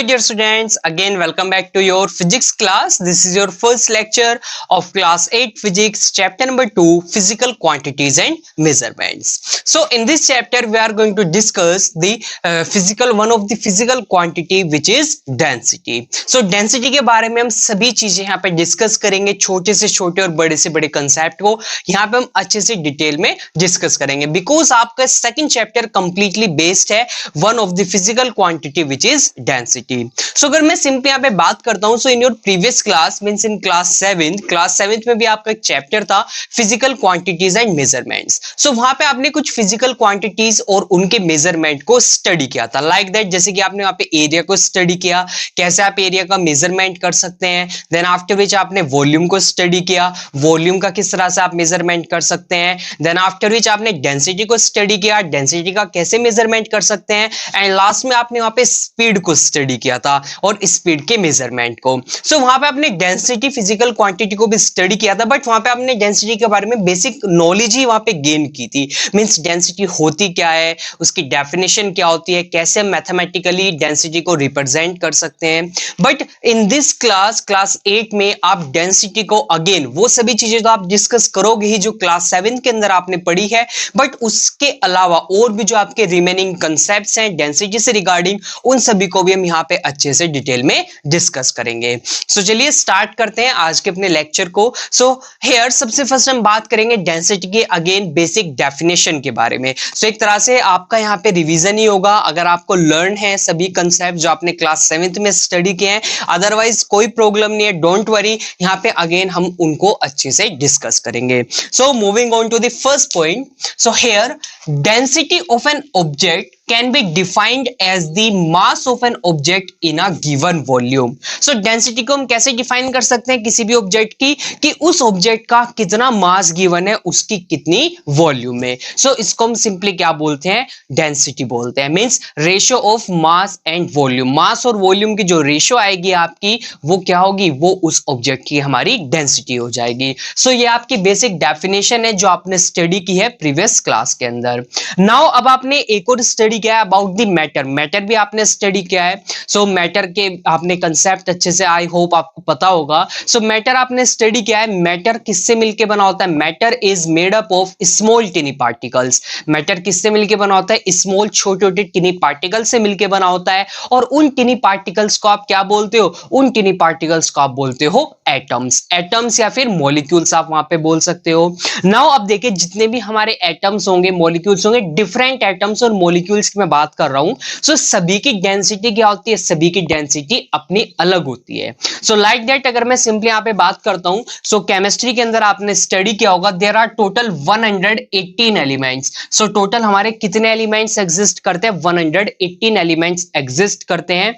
Hello dear students, again welcome back to your physics class. This is your first lecture of class 8 physics chapter number 2 physical quantities and measurements. So in this chapter we are going to discuss the one of the physical quantity which is density. So density के बारे में हम सभी चीजें यहाँ पे discuss करेंगे, छोटे से छोटे और बड़े से बड़े कंसेप्ट को यहाँ पे हम अच्छे से डिटेल में डिस्कस करेंगे बिकॉज आपका सेकंड चैप्टर कंप्लीटली बेस्ड है one of the physical quantity which is density. So अगर मैं सिंपली यहाँ पे बात करता हूं, so in your previous class means in class 7th में भी आपका एक चैप्टर था physical quantities and measurements. So वहां पे आपने कुछ फिजिकल क्वांटिटीज और उनके मेजरमेंट को स्टडी किया था लाइक दैट. जैसे कि आपने वहां पे एरिया को स्टडी किया, कैसे आप एरिया का मेजरमेंट कर सकते हैं. देन आफ्टर विच आपने वॉल्यूम को स्टडी किया, वॉल्यूम का किस तरह से आप मेजरमेंट कर सकते हैं. देन आफ्टर विच आपने डेंसिटी को स्टडी किया, डेंसिटी का कैसे मेजरमेंट कर सकते हैं. एंड लास्ट में आपने वहां पे स्पीड को स्टडी किया था और स्पीड के मेजरमेंट को. सो वहां पे आपने डेंसिटी फिजिकल क्वांटिटी को भी स्टडी किया था, बट वहां पे आपने डेंसिटी के बारे में बेसिक नॉलेज ही वहां पे गेन की थी. मींस डेंसिटी होती क्या है, उसकी डेफिनेशन क्या होती है, कैसे मैथमेटिकली डेंसिटी को रिप्रेजेंट कर सकते हैं. बट इन दिस क्लास 8 में आप डेंसिटी को अगेन वो सभी चीजें तो आप डिस्कस करोगे ही जो क्लास 7 के अंदर आपने पढ़ी है, बट उसके अलावा और भी जो आपके रिमेनिंग कंसेप्ट्स हैं डेंसिटी से रिगार्डिंग, उन सभी को भी हम यहाँ पे अच्छे से डिटेल में डिस्कस करेंगे. सो चलिए स्टार्ट करते हैं आज के अपने लेक्चर को. सो हियर सबसे फर्स्ट हम बात करेंगे डेंसिटी के अगेन बेसिक डेफिनेशन के बारे में. सो एक तरह से आपका यहाँ पे रिवीजन ही होगा अगर आपको लर्न है सभी कंसेप्ट जो आपने क्लास 7th में स्टडी किए हैं. अदरवाइज कोई प्रॉब्लम नहीं है, डोंट वरी, यहाँ पे अगेन हम उनको अच्छे से डिस्कस करेंगे. So moving on to the first point. So here density of an object can be defined as the mass of an object in a given volume. So density को हम कैसे डिफाइन कर सकते हैं किसी भी ऑब्जेक्ट की, कि उस ऑब्जेक्ट का कितना मास गिवन है, उसकी कितनी वॉल्यूम है. सो इसको हम सिंपली क्या बोलते हैं, डेंसिटी बोलते हैं. Means ratio of mass and volume. Mass और वॉल्यूम की जो रेशियो आएगी आपकी वो क्या होगी, वो उस ऑब्जेक्ट की हमारी डेंसिटी हो जाएगी. सो ये आपकी बेसिक डेफिनेशन है जो आपने स्टडी की है प्रीवियस क्लास के अंदर. नाउ अब आपने एक और स्टडी क्या है अबाउट द मैटर. मैटर भी आपने स्टडी किया है. सो मैटर के आपने कंसेप्ट अच्छे से आई होप आपको पता होगा. सो मैटर आपने स्टडी किया है. मैटर किससे मिलके बना होता है, matter is made up of small टिनी particles. Matter किससे मिलके बना होता है, स्मॉल छोटे छोटे टिनी पार्टिकल से मिलके बना होता है. और उन टिनी पार्टिकल्स को आप क्या बोलते हो, उन टिनी पार्टिकल्स को आप बोलते हो एटम्स. एटम्स या फिर मॉलिक्यूल्स आप वहां पे बोल सकते हो. नाउ अब देखिए जितने भी हमारे एटम्स होंगे, मॉलिक्यूल्स होंगे, डिफरेंट एटम्स और मॉलिक्यूल्स की मैं बात कर रहा हूं. सो सभी की डेंसिटी क्या होती है, सभी की डेंसिटी अपनी अलग होती है. सो लाइक दैट अगर मैं सिंपली यहां पे बात करता हूं, सो केमिस्ट्री के अंदर आपने स्टडी किया होगा there are total 118 elements. So total हमारे कितने एलिमेंट्स एग्जिस्ट करते हैं, 118 एलिमेंट्स एग्जिस्ट करते हैं.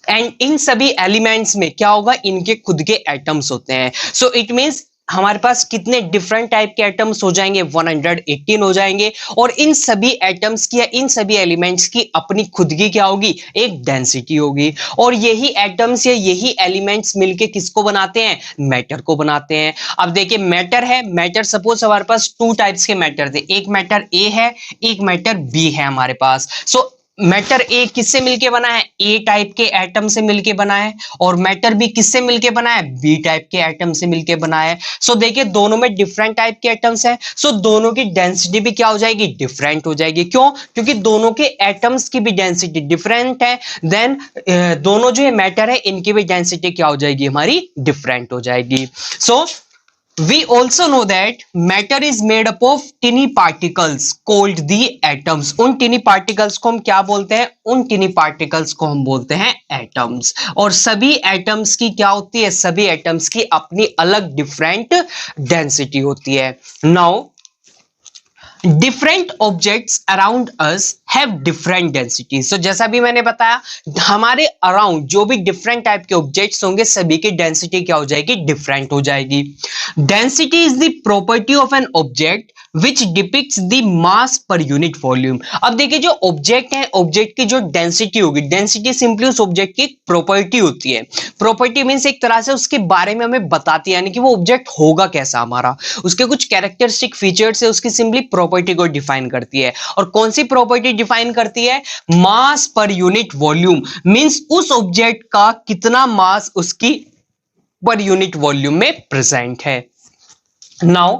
एंड इन सभी एलिमेंट्स में क्या होगा, इनके खुद के एटम्स होते हैं. सो इट मींस हमारे पास कितने डिफरेंट टाइप के एटम्स हो जाएंगे, 118 हो जाएंगे. और इन सभी एटम्स की या इन सभी एलिमेंट्स की अपनी खुद की क्या होगी, एक डेंसिटी होगी. और यही एटम्स या यही एलिमेंट्स मिलके किसको बनाते हैं, मैटर को बनाते हैं. अब देखिए मैटर है, मैटर सपोज हमारे पास 2 टाइप्स के मैटर थे. एक मैटर ए है, एक मैटर बी है हमारे पास. सो मैटर ए किससे मिलके बना है, ए टाइप के एटम से मिलके बना है. और मैटर बी किससे मिलके बना है, बी टाइप के एटम से मिलके बना है. सो देखिए दोनों में डिफरेंट टाइप के एटम्स हैं. सो दोनों की डेंसिटी भी क्या हो जाएगी, डिफरेंट हो जाएगी. क्यों, क्योंकि दोनों के एटम्स की भी डेंसिटी डिफरेंट है. देन दोनों जो है मैटर है, इनकी भी डेंसिटी क्या हो जाएगी, हमारी डिफरेंट हो जाएगी. सो we also know that matter is made up of tiny particles called the atoms. उन tiny particles को हम क्या बोलते हैं, उन tiny particles को हम बोलते हैं atoms. और सभी atoms की क्या होती है, सभी atoms की अपनी अलग different density होती है. Now different objects around us have different density. So जैसा भी मैंने बताया हमारे अराउंड जो भी डिफरेंट टाइप के ऑब्जेक्ट्स होंगे सभी की डेंसिटी क्या हो जाएगी, डिफरेंट हो जाएगी. Density is the property of an object which depicts the mass per unit volume. अब देखिए जो ऑब्जेक्ट है, ऑब्जेक्ट की जो डेंसिटी होगी, डेंसिटी सिंपली उस ऑब्जेक्ट की प्रॉपर्टी होती है। प्रॉपर्टी मींस एक तरह से उसके बारे में हमें बताती है, यानी कि वो ऑब्जेक्ट होगा कैसा हमारा, उसके कुछ कैरेक्टरिस्टिक फीचर्स है, उसकी सिंपली प्रॉपर्टी को डिफाइन करती है। और कौन सी प्रॉपर्टी डिफाइन करती है? मास पर यूनिट वॉल्यूम, मींस उस ऑब्जेक्ट का कितना मास उसकी पर यूनिट वॉल्यूम में प्रेजेंट है। Now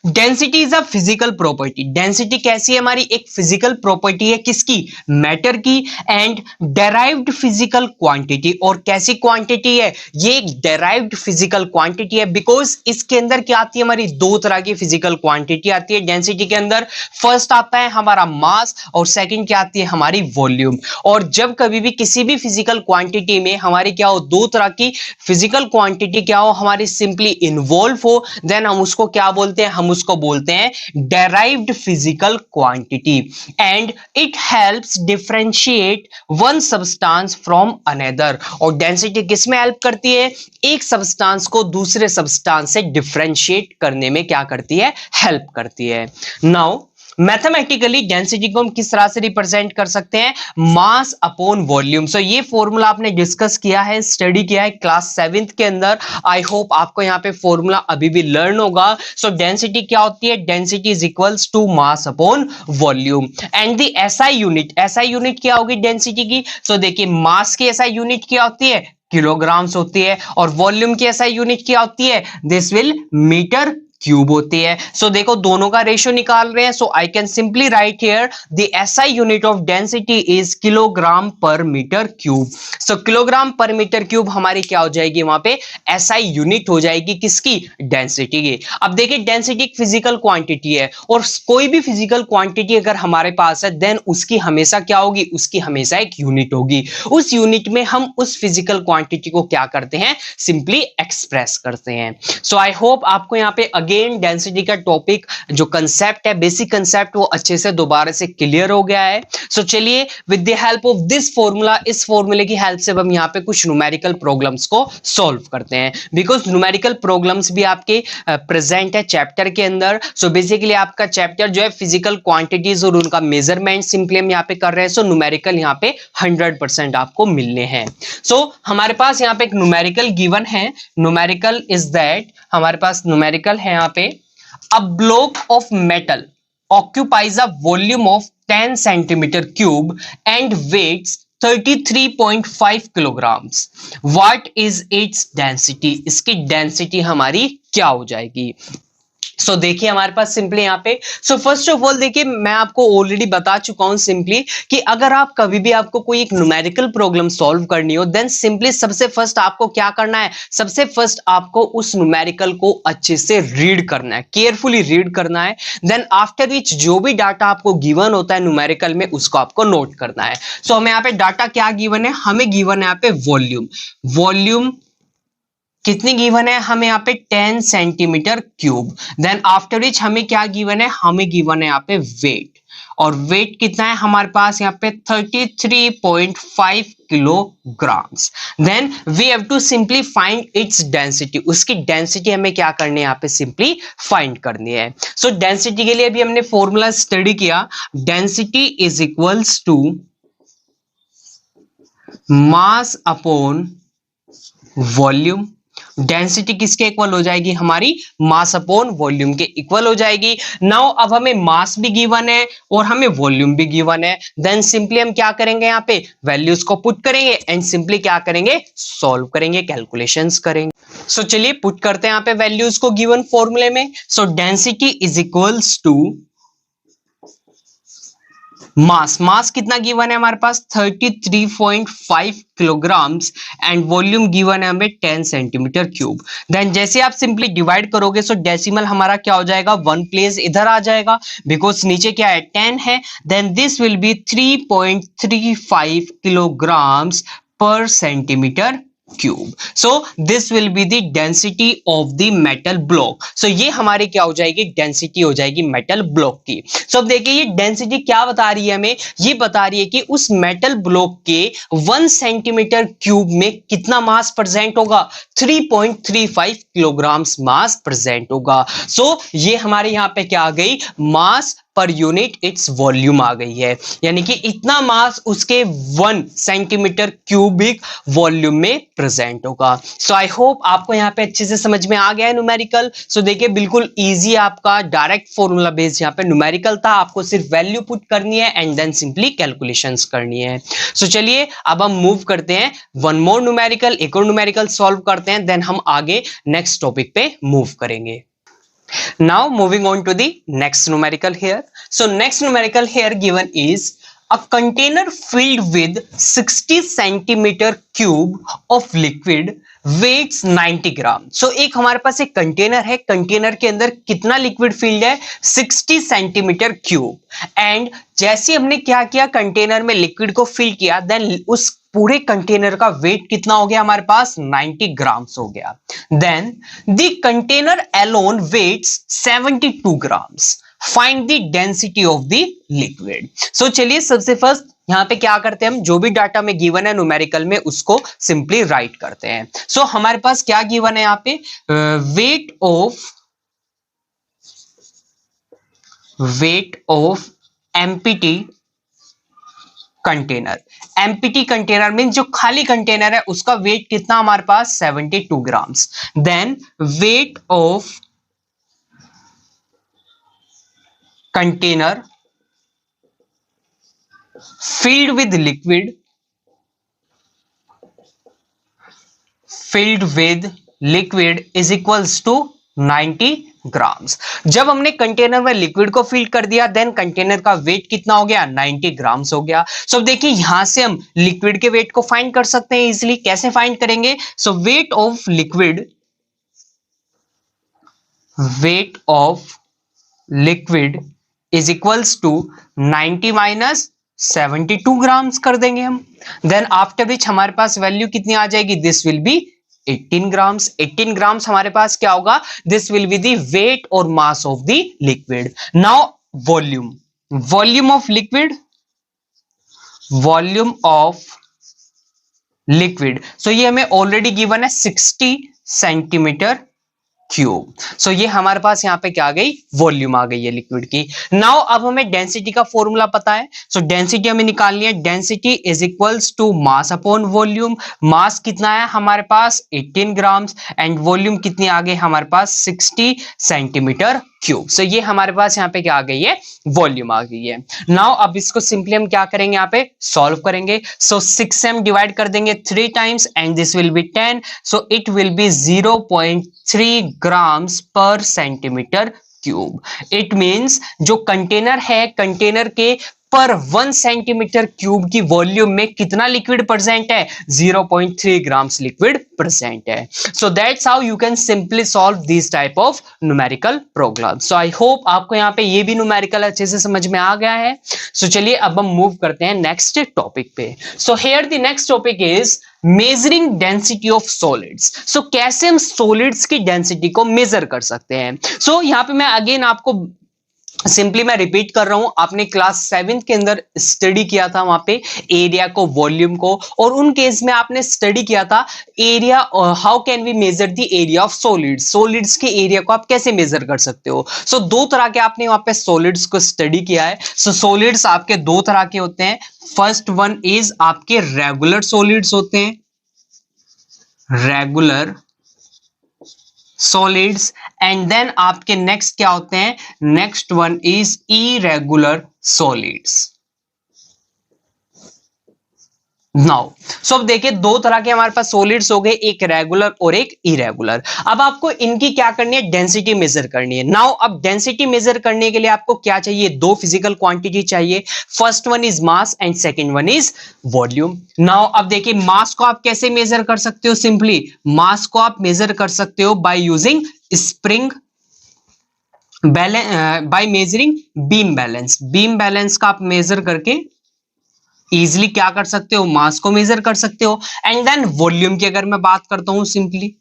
density is a physical property. Density कैसी है? हमारी एक फिजिकल प्रॉपर्टी है, किसकी? मैटर की। एंड डेराइव्ड फिजिकल क्वांटिटी, और कैसी क्वांटिटी है? ये एक डेराइव्ड फिजिकल क्वांटिटी है, बिकॉज इसके अंदर क्या आती है? हमारी दो तरह की फिजिकल क्वांटिटी आती है डेंसिटी के अंदर। फर्स्ट आता है हमारा मास, और सेकंड क्या आती है? हमारी वॉल्यूम। और जब कभी भी किसी भी फिजिकल क्वांटिटी में हमारी क्या हो, दो तरह की फिजिकल क्वांटिटी क्या हो, हमारी सिंपली इन्वॉल्व हो, देन हम उसको क्या बोलते हैं? हम उसको बोलते हैं derived physical quantity, and it helps differentiate one substance from another। और डेंसिटी किस में हेल्प करती है? एक सब्सटेंस को दूसरे सब्सटेंस से डिफरेंशिएट करने में क्या करती है? हेल्प करती है। नाउ मैथमेटिकली डेंसिटी को हम किस तरह से रिप्रेजेंट कर सकते हैं? मास अपॉन वॉल्यूम। सो ये फॉर्मूला आपने डिस्कस किया है, स्टडी किया है क्लास 7th के अंदर। आई होप आपको यहाँ पे फॉर्मूला अभी भी लर्न होगा। सो डेंसिटी क्या होती है? Density is equals to mass upon volume. And the SI unit, SI unit क्या होगी डेंसिटी की? सो देखिए मास की एसआई यूनिट क्या होती है? किलोग्राम्स होती है। और वॉल्यूम की एसआई यूनिट क्या होती है? दिस विल मीटर क्यूब होती है। सो देखो दोनों का रेशियो निकाल रहे हैं। So I can simply write here the SI unit of density is kilogram per metre cube. So kilogram per metre cube हमारी क्या हो जाएगी? वहां पे एसआई यूनिट हो जाएगी, किसकी? डेंसिटी की। अब देखिए डेंसिटी एक फिजिकल क्वांटिटी है, और कोई भी फिजिकल क्वांटिटी अगर हमारे पास है, देन उसकी हमेशा क्या होगी? उसकी हमेशा एक यूनिट होगी। उस यूनिट में हम उस फिजिकल क्वांटिटी को क्या करते हैं? सिंपली एक्सप्रेस करते हैं। सो आई होप आपको यहाँ पे अगेन डेंसिटी का टॉपिक जो कंसेप्ट है, बेसिक कंसेप्ट, वो अच्छे से दोबारा से क्लियर हो गया है। सो चलिए with the help of this formula, इस फॉर्मूले की हेल्प से हम यहाँ पे कुछ न्यूमेरिकल प्रॉब्लम्स को सॉल्व करते हैं, बिकॉज न्यूमेरिकल प्रॉब्लम्स भी आपके प्रेजेंट है चैप्टर के अंदर। सो बेसिकली आपका चैप्टर जो है फिजिकल क्वांटिटीज और उनका मेजरमेंट सिंपली हम यहाँ पे कर रहे हैं। सो न्यूमेरिकल यहाँ पे 100% आपको मिलने हैं। सो हमारे पास यहाँ पे एक न्यूमेरिकल गिवन है। न्यूमेरिकल इज दैट, हमारे पास न्यूमेरिकल है यहाँ पे, a block of metal occupies a volume of 10 centimeter cube and weighs 33.5 kilograms. What is its density? इसकी डेंसिटी हमारी क्या हो जाएगी? सो देखिए हमारे पास सिंपली यहाँ पे, सो फर्स्ट ऑफ ऑल देखिए मैं आपको ऑलरेडी बता चुका हूं सिंपली कि अगर आप कभी भी आपको कोई एक न्यूमेरिकल प्रॉब्लम सॉल्व करनी हो, देन सिंपली सबसे फर्स्ट आपको क्या करना है? सबसे फर्स्ट आपको उस न्यूमेरिकल को अच्छे से रीड करना है, केयरफुली रीड करना है। देन आफ्टर विच जो भी डाटा आपको गिवन होता है न्यूमेरिकल में, उसको आपको नोट करना है। सो हमें यहाँ पे डाटा क्या गिवन है? हमें गिवन है यहाँ पे वॉल्यूम। वॉल्यूम कितनी गिवन है? हमें यहाँ पे 10 centimetre cube. Then after which हमें क्या गिवन है? हमें गिवन है यहाँ पे वेट, और वेट कितना है हमारे पास यहाँ पे? 33.5 kilograms. Then we have to simply find its density. उसकी डेंसिटी हमें क्या करनी है? यहाँ पे सिंपली फाइंड करनी है। सो डेंसिटी के लिए भी हमने फॉर्मूला स्टडी किया। Density is equals to mass upon volume. Density किसके इक्वल हो जाएगी? हमारी मास अपॉन वॉल्यूम के इक्वल हो जाएगी। नाउ अब हमें मास भी गिवन है और हमें वॉल्यूम भी गिवन है। देन सिंपली हम क्या करेंगे? यहाँ पे वैल्यूज को पुट करेंगे एंड सिंपली क्या करेंगे? सॉल्व करेंगे, कैलकुलेशंस करेंगे। सो चलिए पुट करते हैं यहाँ पे वैल्यूज को गिवन फॉर्मूले में। So density is equals to mass. Mass कितना गिवन है हमारे पास? 33.5 किलोग्राम्स एंड वॉल्यूम गिवन है हमें 10 सेंटीमीटर क्यूब। देन जैसे आप सिंपली डिवाइड करोगे, सो डेसिमल हमारा क्या हो जाएगा? 1 प्लेस इधर आ जाएगा, बिकॉज नीचे क्या है? 10 है। Then this will be 3.35 kilograms per centimetre cube. So this will be the density of the metal block. So ये हमारी क्या हो जाएगी, डेंसिटी हो जाएगी मेटल ब्लॉक की। सो अब देखिए ये डेंसिटी क्या बता रही है हमें, ये बता रही है कि उस मेटल ब्लॉक के 1 सेंटीमीटर क्यूब में कितना मास प्रेजेंट होगा, 3.35 किलोग्राम्स मास प्रेजेंट होगा। सो ये हमारे यहां पे क्या आ गई, मास पर यूनिट इट्स वॉल्यूम आ गई है, यानी कि इतना मास उसके 1 सेंटीमीटर क्यूबिक वॉल्यूम में प्रेजेंट होगा। सो आई होप आपको यहाँ पे अच्छे से समझ में आ गया है न्यूमेरिकल। सो देखिए बिल्कुल इजी आपका डायरेक्ट फॉर्मूला बेस्ड यहाँ पे न्यूमेरिकल था, आपको सिर्फ वैल्यू पुट करनी है एंड देन सिंपली कैलकुलेशंस करनी है। सो चलिए अब हम मूव करते हैं वन मोर न्यूमेरिकल, एक और न्यूमेरिकल सॉल्व करते हैं, देन हम आगे नेक्स्ट टॉपिक पे मूव करेंगे। Now moving on to the next numerical here. So next numerical here given is a container filled with 60 centimeter cube of liquid weighs 90 ग्राम। सो एक हमारे पास एक कंटेनर है, कंटेनर के अंदर कितना लिक्विड फील्ड है, 60 सेंटीमीटर क्यूब। एंड जैसे हमने क्या किया, कंटेनर में लिक्विड को फिल किया, देन उस पूरे कंटेनर का वेट कितना हो गया हमारे पास, 90 ग्राम्स हो गया। Then the container alone weights 72 grams, find the density of the liquid. So चलिए सबसे फर्स्ट यहां पे क्या करते हैं, हम जो भी डाटा में गिवन है न्यूमेरिकल में उसको सिंपली राइट करते हैं। सो हमारे पास क्या गिवन है यहाँ पे, weight of empty container. Empty container mean जो खाली कंटेनर है उसका वेट कितना हमारे पास, 72 grams. Then weight of container filled with liquid is equals to 90 grams. जब हमने कंटेनर में लिक्विड को फिल कर दिया, देन कंटेनर का वेट कितना हो गया, 90 ग्राम्स हो गया। सो देखिए यहां से हम लिक्विड के वेट को फाइंड कर सकते हैं इजीली। कैसे फाइंड करेंगे, so weight of liquid is equals to 90 minus 72 grams कर देंगे हम। देन आफ्टर विच हमारे पास वैल्यू कितनी आ जाएगी, this will be 18 grams. 18 grams हमारे पास क्या होगा, this will be the weight और mass of the liquid. Now volume of liquid, so ये हमें ऑलरेडी गिवन है 60 सेंटीमीटर क्यूब। सो ये हमारे पास यहाँ पे क्या आ गई, वॉल्यूम आ गई है लिक्विड की। नाउ अब हमें डेंसिटी का फॉर्मूला पता है। सो डेंसिटी हमें निकालनी है, density is equals to mass upon volume. Mass कितना है हमारे पास, 18 ग्राम्स, एंड वॉल्यूम कितनी आ गई हमारे पास, 60 सेंटीमीटर क्यूब। सो ये हमारे पास यहाँ पे क्या आ गई है, वॉल्यूम आ गई है। नाउ अब इसको सिंपली हम क्या करेंगे, यहाँ पे सॉल्व करेंगे। सो 6 से हम डिवाइड कर देंगे 3 times and this will B 10। So it will be 0.3 grams पर सेंटीमीटर क्यूब। इट मींस जो कंटेनर है, कंटेनर के पर 1 सेंटीमीटर क्यूब की वॉल्यूम में कितना लिक्विड प्रेजेंट है, 0.3 ग्राम्स लिक्विड प्रेजेंट है। सो that's how you can simply solve this type of numerical problem. So I hope आपको यहाँ पे ये भी न्यूमेरिकल अच्छे से समझ में आ गया है। सो चलिए अब हम मूव करते हैं नेक्स्ट टॉपिक पे। So here the next topic is measuring density of solids. So कैसे हम सॉलिड्स की डेंसिटी को मेजर कर सकते हैं। सो यहाँ पे मैं अगेन आपको सिंपली मैं रिपीट कर रहा हूं, आपने क्लास 7 के अंदर स्टडी किया था वहां पे एरिया को, वॉल्यूम को, और उन केस में आपने स्टडी किया था area, how can we measure the area of solids. Solids के एरिया को आप कैसे मेजर कर सकते हो। सो दो तरह के आपने वहां पे सॉलिड्स को स्टडी किया है। सो सॉलिड्स आपके दो तरह के होते हैं। फर्स्ट वन इज आपके रेगुलर सॉलिड्स होते हैं, रेगुलर सॉलिड्स, एंड देन आपके नेक्स्ट क्या होते हैं, next one is irregular solids. Now so अब देखिए दो तरह के हमारे पास सॉलिड्स हो गए, एक रेगुलर और एक इरेगुलर। अब आपको इनकी क्या करनी है, डेंसिटी मेजर करनी है। नाउ अब डेंसिटी मेजर करने के लिए आपको क्या चाहिए, दो फिजिकल क्वांटिटी चाहिए। First one is mass and second one is volume. Now अब देखिए मास को आप कैसे मेजर कर सकते हो, सिंपली मास को आप मेजर कर सकते हो by using spring balance, by measuring beam balance. Beam balance का आप मेजर करके इजिली क्या कर सकते हो, मास को मेजर कर सकते हो। एंड देन वॉल्यूम की अगर मैं बात करता हूं सिंपली,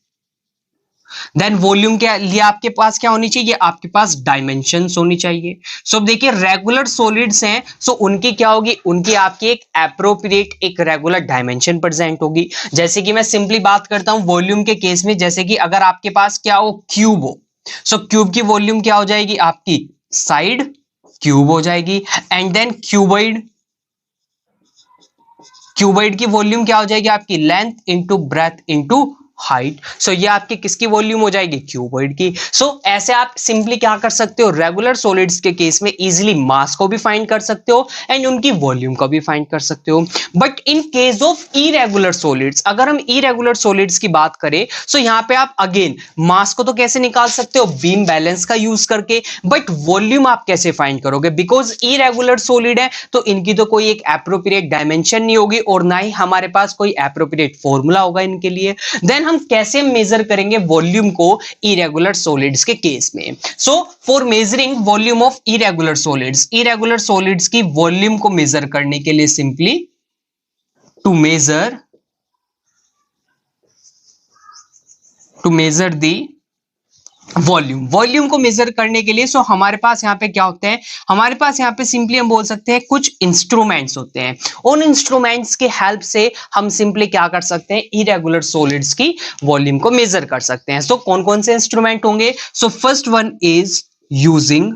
देन वॉल्यूम के लिए आपके पास क्या होनी चाहिए, आपके पास डायमेंशंस होनी चाहिए। सो देखिए रेगुलर सॉलिड्स हैं, सो उनकी क्या होगी, उनकी आपकी एक एप्रोप्रिएट एक रेगुलर डायमेंशन प्रेजेंट होगी। जैसे कि मैं सिंपली बात करता हूं वॉल्यूम के केस में, जैसे कि अगर आपके पास क्या हो, क्यूब हो, सो क्यूब की वॉल्यूम क्या हो जाएगी, आपकी साइड क्यूब हो जाएगी। एंड देन क्यूबॉइड, क्यूबॉइड की वॉल्यूम क्या हो जाएगी, आपकी length into breadth into height. So ये आपकी किसकी वॉल्यूम हो जाएगी, क्यूबॉइड की। सो ऐसे आप सिंपली क्या कर सकते हो, रेगुलर सॉलिड्स के केस में इजीली मास को भी फाइंड कर सकते हो एंड उनकी वॉल्यूम को भी फाइंड कर सकते हो। But in case of irregular solids, अगर हम इरेगुलर सॉलिड्स की बात करें, सो यहाँ पे आप अगेन मास को तो कैसे निकाल सकते हो, बीम बैलेंस का यूज करके, बट वॉल्यूम आप कैसे फाइंड करोगे, बिकॉज इरेगुलर सॉलिड है तो इनकी तो कोई एक एप्रोप्रिएट डायमेंशन नहीं होगी और ना ही हमारे पास कोई एप्रोप्रिएट फॉर्मूला होगा इनके लिए। देन हम कैसे मेजर करेंगे वॉल्यूम को इरेगुलर सॉलिड्स के केस में। So for measuring volume of irregular solids, irregular solids की वॉल्यूम को मेजर करने के लिए simply to measure the volume, volume को मेजर करने के लिए सो हमारे पास यहाँ पे क्या होते हैं, हमारे पास यहाँ पे सिंपली हम बोल सकते हैं कुछ इंस्ट्रूमेंट्स होते हैं। उन इंस्ट्रूमेंट्स के हेल्प से हम सिंपली क्या कर सकते हैं, इरेगुलर सॉलिड्स की वॉल्यूम को मेजर कर सकते हैं। सो कौन कौन से इंस्ट्रूमेंट होंगे, so first one is using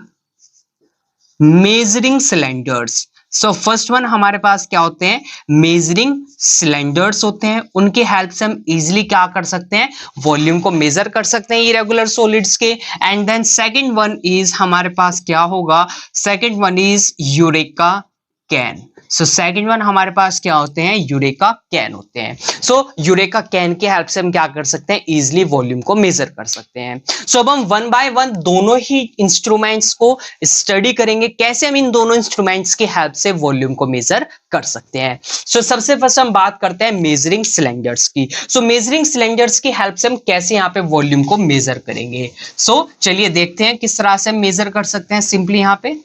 measuring cylinders. So first one हमारे पास क्या होते हैं, मेजरिंग सिलेंडर्स होते हैं। उनकी हेल्प से हम इजीली क्या कर सकते हैं, वॉल्यूम को मेजर कर सकते हैं इरेगुलर सॉलिड्स के। And then second one is हमारे पास क्या होगा, second one is eureka can. So second one हमारे पास क्या होते हैं, यूरेका कैन होते हैं। सो यूरेका कैन की हेल्प से हम क्या कर सकते हैं, इजीली वॉल्यूम को मेजर कर सकते हैं। सो अब हम वन बाय वन दोनों ही इंस्ट्रूमेंट्स को स्टडी करेंगे, कैसे हम इन दोनों इंस्ट्रूमेंट्स की हेल्प से वॉल्यूम को मेजर कर सकते हैं। सो सबसे फर्स्ट हम बात करते हैं मेजरिंग सिलेंडर्स की। सो मेजरिंग सिलेंडर्स की हेल्प से हम कैसे यहाँ पे वॉल्यूम को मेजर करेंगे। सो चलिए देखते हैं किस तरह से हम मेजर कर सकते हैं सिंपली यहाँ पे।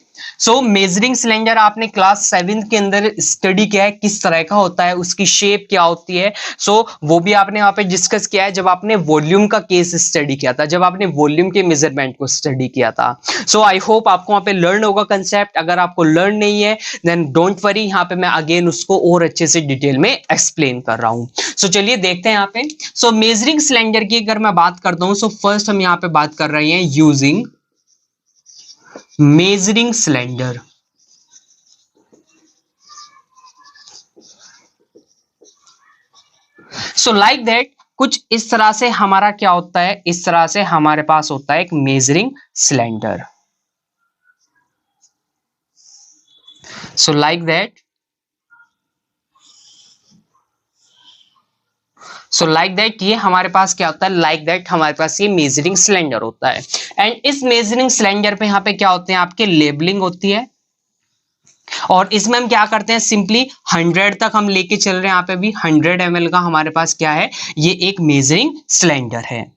सो मेजरिंग सिलेंडर आपने क्लास 7 के अंदर स्टडी किया है, किस तरह का होता है, उसकी शेप क्या होती है। सो वो भी आपने वहां पे डिस्कस किया है जब आपने वॉल्यूम का केस स्टडी किया था, जब आपने वॉल्यूम के मेजरमेंट को स्टडी किया था। सो आई होप आपको वहां पे लर्न होगा कंसेप्ट। अगर आपको लर्न नहीं है देन डोंट वरी, यहाँ पे मैं अगेन उसको और अच्छे से डिटेल में एक्सप्लेन कर रहा हूँ। सो चलिए देखते हैं यहाँ पे। सो मेजरिंग सिलेंडर की अगर मैं बात करता हूँ, सो फर्स्ट हम यहाँ पे बात कर रहे हैं using measuring cylinder. So like that कुछ इस तरह से हमारा क्या होता है, इस तरह से हमारे पास होता है एक measuring cylinder. So like that, so like that ये हमारे पास क्या होता है, लाइक दैट हमारे पास ये मेजरिंग सिलेंडर होता है। एंड इस मेजरिंग सिलेंडर पे यहाँ पे क्या होते हैं, आपके लेबलिंग होती है। और इसमें हम क्या करते हैं, सिंपली 100 तक हम लेके चल रहे हैं। यहाँ पे भी 100 ml का हमारे पास क्या है, ये एक मेजरिंग सिलेंडर है।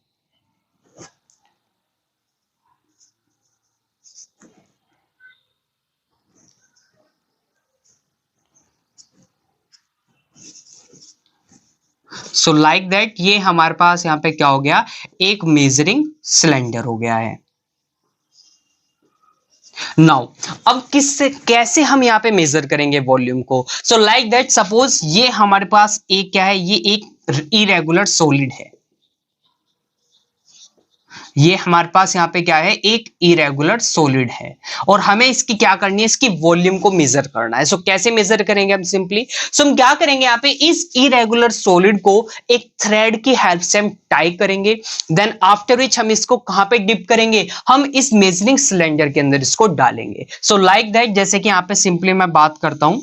सो लाइक दैट ये हमारे पास यहाँ पे क्या हो गया, एक मेजरिंग सिलेंडर हो गया है। नाउ अब किससे कैसे हम यहाँ पे मेजर करेंगे वॉल्यूम को। सो लाइक दैट सपोज ये हमारे पास एक क्या है, ये एक इरेगुलर सॉलिड है। ये हमारे पास यहाँ पे क्या है, एक इरेगुलर सॉलिड है और हमें इसकी क्या करनी है, इसकी वॉल्यूम को मेजर करना है। सो कैसे मेजर करेंगे हम सिंपली, सो हम क्या करेंगे यहाँ पे, इस इरेगुलर सॉलिड को एक थ्रेड की हेल्प से हम टाई करेंगे। देन आफ्टर विच हम इसको कहां पे डिप करेंगे, हम इस मेजरिंग सिलेंडर के अंदर इसको डालेंगे। सो लाइक दैट जैसे कि यहाँ पे सिंपली मैं बात करता हूं,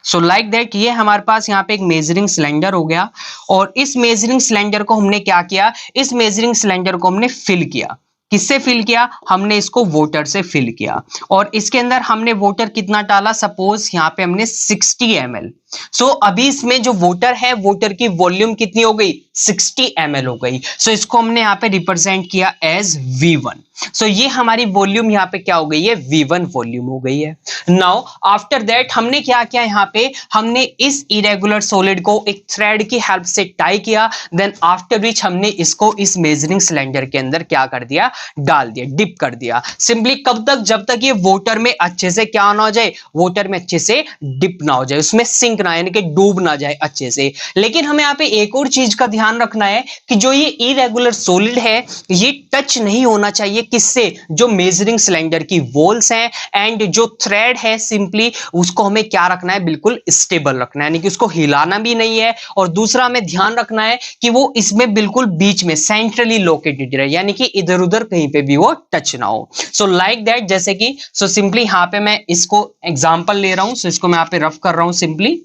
सो लाइक दैट ये हमारे पास यहाँ पे एक मेजरिंग सिलेंडर हो गया। और इस मेजरिंग सिलेंडर को हमने क्या किया, इस मेजरिंग सिलेंडर को हमने फिल किया। किससे फिल किया, हमने इसको वाटर से फिल किया। और इसके अंदर हमने वाटर कितना डाला, सपोज यहाँ पे हमने 60 ml सो अभी इसमें जो वाटर है, वाटर की वॉल्यूम कितनी हो गई, 60 ml हो गई। सो इसको हमने यहाँ पे रिप्रेजेंट किया एज V1। सो ये हमारी वॉल्यूम यहाँ पे क्या हो गई है, V1 वॉल्यूम हो गई है। नाउ आफ्टर दैट हमने क्या किया, यहाँ पे हमने इस इरेगुलर सॉलिड को एक थ्रेड की हेल्प से टाई किया, देन आफ्टर विच हमने इसको इस मेजरिंग सिलेंडर के अंदर क्या कर दिया, डाल दिया, डिप कर दिया। सिंपली कब तक, जब तक ये वाटर में अच्छे से क्या ना हो जाए, वाटर में अच्छे से डिप ना हो जाए, उसमें सिंक ना, यानी कि डूब ना जाए अच्छे से। लेकिन हमें यहाँ पे एक और चीज का ध्यान रखना है कि जो ये इरेगुलर सॉलिड है ये टच नहीं होना चाहिए किससे, जो मेजरिंग सिलेंडर की वॉल्स हैं, एंड जो थ्रेड है सिंपली उसको हमें क्या रखना है, बिल्कुल स्टेबल रखना है, यानी कि उसको हिलाना भी नहीं है। और दूसरा हमें ध्यान रखना है कि वो इसमें बिल्कुल बीच में सेंट्रली लोकेटेड रहे, यानी कि इधर उधर कहीं पे भी वो टच ना हो। सो लाइक दैट, जैसे कि सो सिंपली यहाँ पे मैं इसको एग्जांपल ले रहा हूं, सो इसको मैं यहाँ पे रफ कर रहा हूं सिंपली।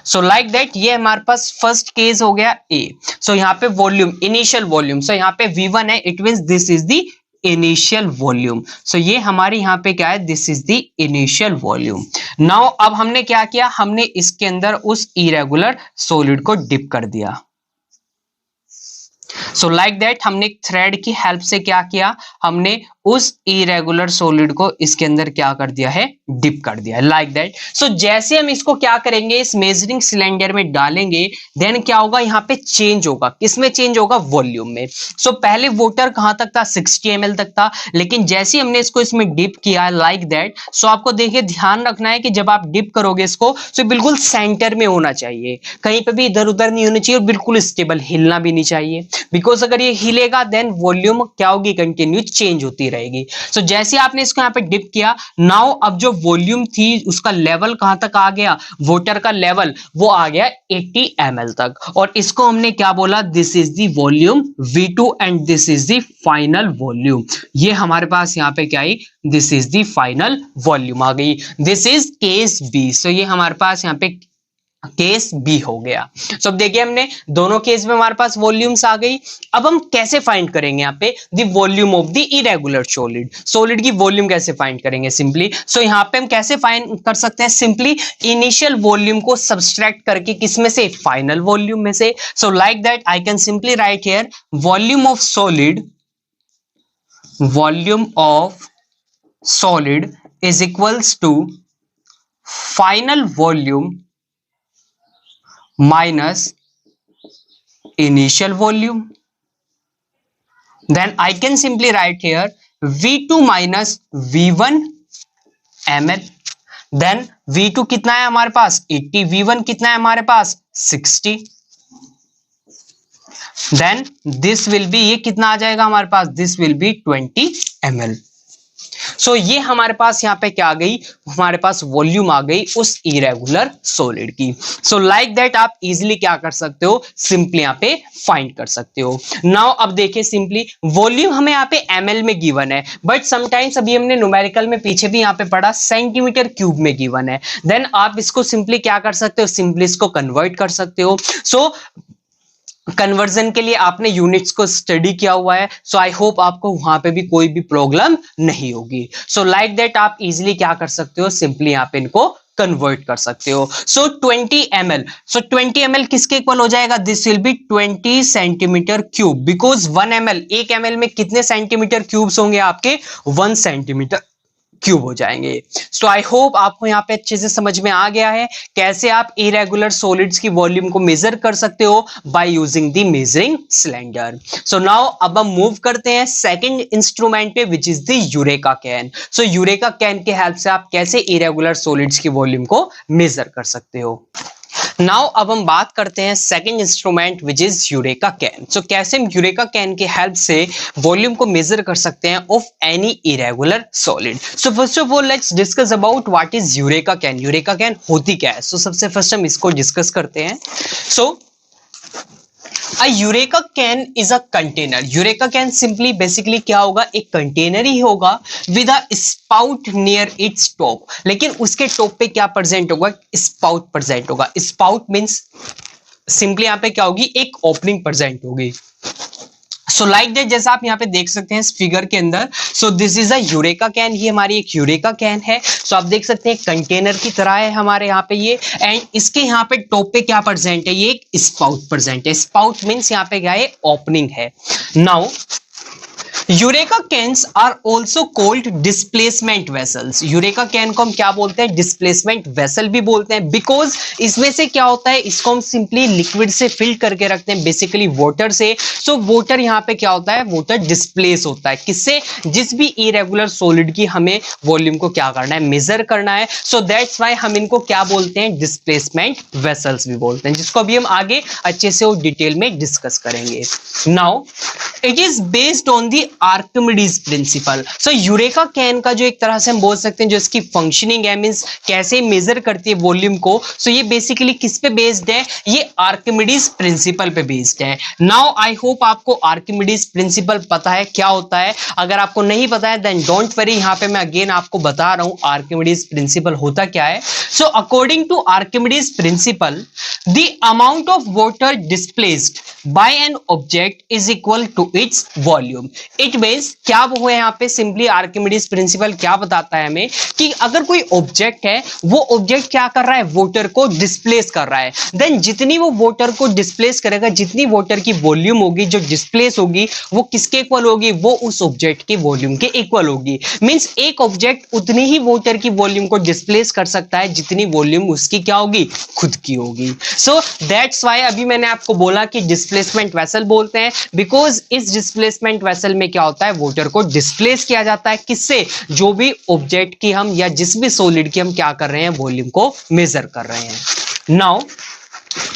सो लाइक दैट ये हमारे पास फर्स्ट केस हो गया ए। सो यहाँ पे वॉल्यूम, इनिशियल वॉल्यूम, सो यहाँ पे V1 है, it means this is the initial volume. So ये हमारे यहाँ पे क्या है, this is the initial volume. Now अब हमने क्या किया, हमने इसके अंदर उस इरेगुलर सॉलिड को डिप कर दिया। सो लाइक दैट हमने थ्रेड की हेल्प से क्या किया, हमने उस इरेगुलर सॉलिड को इसके अंदर क्या कर दिया है, डिप कर दिया है, लाइक दैट। सो जैसे हम इसको क्या करेंगे, इस मेजरिंग सिलेंडर में डालेंगे, देन क्या होगा, यहाँ पे चेंज होगा, किसमें चेंज होगा, वॉल्यूम में। सो पहले वाटर कहां तक था, 60 ml तक था, लेकिन जैसे हमने इसको इसमें डिप किया है लाइक दैट, सो आपको देखिए ध्यान रखना है कि जब आप डिप करोगे इसको, सो बिल्कुल सेंटर में होना चाहिए, कहीं पे भी इधर उधर नहीं होनी चाहिए, और बिल्कुल स्टेबल, हिलना भी नहीं चाहिए, बिकॉज अगर ये हिलेगा देन वॉल्यूम क्या होगी, कंटिन्यू चेंज होती रहेगी। सो जैसे आपने इसको यहाँ पे डिप किया, नाउ अब जो वॉल्यूम थी उसका लेवल कहां तक आ गया, वाटर का लेवल वो आ गया 80 ml तक, और इसको हमने क्या बोला, this is the volume V2 and this is the final volume. ये हमारे पास यहाँ पे क्या आई, this is the final volume आ गई, this is case B. So ये हमारे पास यहाँ पे केस बी हो गया। सो अब देखिए हमने दोनों केस में हमारे पास वॉल्यूम्स आ गई। अब हम कैसे फाइंड करेंगे यहाँ पे the volume of the irregular solid, solid की वॉल्यूम कैसे फाइंड करेंगे सिंपली। सो यहाँ पे हम कैसे फाइंड कर सकते हैं, सिंपली इनिशियल वॉल्यूम को सब्सट्रैक्ट करके, किसमें से, फाइनल वॉल्यूम में से। So like that I can simply write here volume of solid, volume of solid is equals to final volume minus initial volume. Then I can simply write here V2 minus V1 ml. Then V2 कितना है हमारे पास 80, V1 कितना है हमारे पास 60. Then this will be, ये कितना आ जाएगा हमारे पास, this will be 20 ml. सो ये हमारे पास यहाँ पे क्या आ गई, हमारे पास वॉल्यूम आ गई उस इरेगुलर सॉलिड की। सो लाइक दैट आप इजीली क्या कर सकते हो, सिंपली यहाँ पे फाइंड कर सकते हो। नाउ अब देखिए सिंपली वॉल्यूम हमें यहाँ पे ml में गिवन है, बट समटाइम्स अभी हमने न्यूमेरिकल में पीछे भी यहाँ पे पढ़ा सेंटीमीटर क्यूब में गिवन है। देन आप इसको सिंपली क्या कर सकते हो, सिंपली इसको कन्वर्ट कर सकते हो। सो कन्वर्जन के लिए आपने यूनिट्स को स्टडी किया हुआ है, सो आई होप आपको वहां पे भी कोई भी प्रॉब्लम नहीं होगी। सो लाइक दैट आप इजीली क्या कर सकते हो, सिंपली आप इनको कन्वर्ट कर सकते हो। सो 20 ml, सो 20 ml किसके इक्वल हो जाएगा, this will B 20 centimetre cube, because 1 ml, 1 ml में कितने सेंटीमीटर क्यूब्स होंगे आपके, 1 सेंटीमीटर क्यूब हो जाएंगे। सो आई होप आपको यहाँ पे अच्छे से समझ में आ गया है कैसे आप इरेगुलर सॉलिड्स की वॉल्यूम को मेजर कर सकते हो by using the measuring cylinder. So now अब हम मूव करते हैं सेकंड इंस्ट्रूमेंट पे, which is the eureka can. So eureka can की हेल्प से आप कैसे इरेगुलर सॉलिड्स की वॉल्यूम को मेजर कर सकते हो। नाउ अब हम बात करते हैं second instrument which is eureka can. So कैसे हम यूरेका कैन की हेल्प से वॉल्यूम को मेजर कर सकते हैं of any irregular solid. So first of all let's discuss about what is eureka can. Eureka can होती क्या है, सो सबसे फर्स्ट हम इसको डिस्कस करते हैं। सो A eureka can is a container. Eureka can simply basically क्या होगा, एक कंटेनर ही होगा with a spout near its top, लेकिन उसके टॉप पे क्या प्रेजेंट होगा, स्पाउट प्रेजेंट होगा। स्पाउट मींस सिंपली यहाँ पे क्या होगी, एक ओपनिंग प्रेजेंट होगी। सो लाइक दैट, जैसा आप यहाँ पे देख सकते हैं इस फिगर के अंदर, सो this is a eureka can, ये हमारी एक यूरेका कैन है। सो आप देख सकते हैं कंटेनर की तरह है हमारे यहाँ पे ये, एंड इसके यहाँ पे टॉप पे क्या प्रेजेंट है, ये एक स्पाउट प्रेजेंट है। स्पाउट मीन्स यहाँ पे क्या है, ओपनिंग है। Now eureka cans are also called displacement vessels. Eureka can को हम क्या बोलते हैं, डिस्प्लेसमेंट वेसल भी बोलते हैं, बिकॉज इसमें से क्या होता है, इसको हम सिंपली लिक्विड से फिल करके रखते हैं, बेसिकली वाटर से। सो वाटर यहाँ पे क्या होता है, वाटर डिस्प्लेस होता है किससे, जिस भी इरेगुलर सॉलिड की हमें वॉल्यूम को क्या करना है, मेजर करना है। सो दैट्स वाई हम इनको क्या बोलते हैं, डिस्प्लेसमेंट वेसल्स भी बोलते हैं, जिसको अभी हम आगे अच्छे से और डिटेल में डिस्कस करेंगे। Now it is based on the Archimedes principal. So eureka can का जो एक तरह से हम बोल सकते हैं जो इसकी फंक्शनिंग है, मींस कैसे मेजर करती है वॉल्यूम को, सो ये बेसिकली किस पे बेस्ड है, ये आर्किमिडीज प्रिंसिपल पे बेस्ड है। नाउ आई होप आपको आर्किमिडीज प्रिंसिपल पता है क्या होता है। अगर आपको नहीं पता है देन डोंट वरी, यहाँ पे मैं अगेन आपको बता रहा हूं आर्किमिडीज प्रिंसिपल होता क्या है। So according to Archimedes principle, the amount of water displaced by an object is equal to its volume. It means क्या वो है, यहाँ पे सिंपली आर्किमिडीज प्रिंसिपल क्या बताता है हमें कि अगर कोई ऑब्जेक्ट है, वो ऑब्जेक्ट क्या कर रहा है, वाटर को डिस्प्लेस कर रहा है, देन जितनी वो वाटर को डिस्प्लेस करेगा, जितनी वाटर की वॉल्यूम होगी जो डिस्प्लेस होगी, वो किसके इक्वल होगी, वो उस ऑब्जेक्ट की वॉल्यूम के इक्वल होगी। मींस एक ऑब्जेक्ट उतनी ही वाटर की वॉल्यूम को डिस्प्लेस कर सकता है जितनी वॉल्यूम उसकी क्या होगी, खुद की होगी। सो दैट्स वाई अभी मैंने आपको बोला कि डिस्प्लेसमेंट वेसल बोलते हैं, बिकॉज इस डिस्प्लेसमेंट वेसल में क्या होता है, वाटर को डिस्प्लेस किया जाता है किससे, जो भी ऑब्जेक्ट की हम या जिस भी सॉलिड की हम क्या कर रहे हैं, वॉल्यूम को मेजर कर रहे हैं। नाउ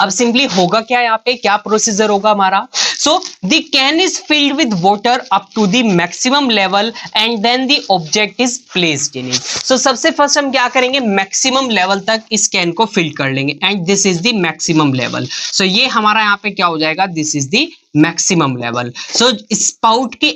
अब सिंपली होगा क्या, यहाँ पे क्या प्रोसीजर होगा हमारा। So the can is filled with water up to the maximum level and then the object is placed in it. So सबसे फर्स्ट हम क्या करेंगे, मैक्सिमम लेवल तक इस कैन को फिल कर लेंगे, and this is the maximum level. So ये हमारा यहाँ पे क्या हो जाएगा, this is the maximum level. So spout के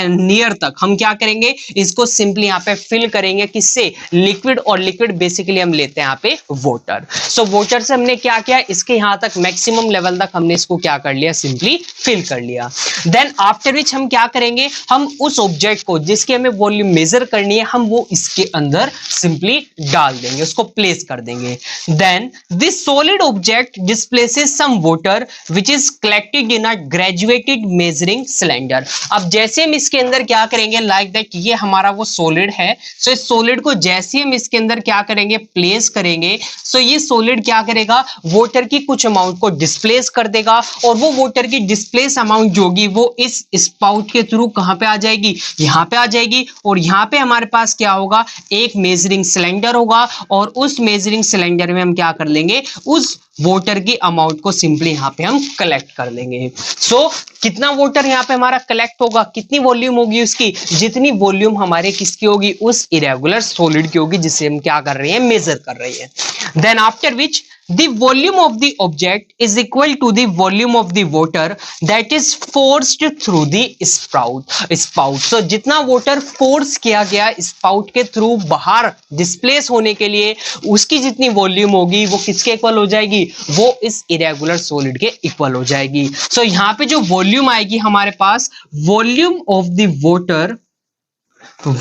नियर तक हम क्या करेंगे, इसको सिंपली यहाँ पे फिल करेंगे किससे, लिक्विड, और लिक्विड बेसिकली हम लेते हैं यहाँ पे वाटर। सो वाटर से हमने क्या किया, इसके यहाँ तक मैक्सिमम लेवल तक हमने इसको क्या कर लिया, सिंपली फिल कर लिया। देन आफ्टर विच हम क्या करेंगे, हम उस ऑब्जेक्ट को जिसकी हमें वॉल्यूम मेजर करनी है, हम वो इसके अंदर सिंपली डाल देंगे, उसको प्लेस कर देंगे। Then this solid object displaces some water which is collected in a graduated measuring cylinder. अब जैसे हम इसके अंदर क्या करेंगे, लाइक दैट ये हमारा वो सॉलिड है, सो इस सॉलिड को जैसे हम इसके अंदर क्या करेंगे, प्लेस करेंगे, सो ये सॉलिड क्या करेगा, वाटर की कुछ अमाउंट को डिस्प्लेस कर देगा, और वो वाटर की डिस्प्लेस अमाउंट जो होगी वो इस स्पाउट के थ्रू कहां पे आ जाएगी, यहां पे आ जाएगी, और यहां पे हमारे पास क्या होगा, एक मेजरिंग सिलेंडर होगा, और उस मेजरिंग सिलेंडर में हम क्या कर लेंगे, उस वाटर की अमाउंट को सिंपली यहाँ पे हम कलेक्ट कर लेंगे। सो कितना वाटर यहाँ पे हमारा कलेक्ट होगा, कितनी वॉल्यूम होगी उसकी, जितनी वॉल्यूम हमारे किसकी होगी, उस इरेगुलर सॉलिड की होगी जिसे हम क्या कर रहे हैं, मेजर कर रहे हैं। Then after which the volume of the object is equal to the volume of the water that is forced through the spout. So जितना water force किया गया spout के थ्रू बाहर displace होने के लिए, उसकी जितनी वॉल्यूम होगी वो किसके इक्वल हो जाएगी, वो इस irregular solid के इक्वल हो जाएगी। so यहाँ पे जो वॉल्यूम आएगी हमारे पास, volume of the water,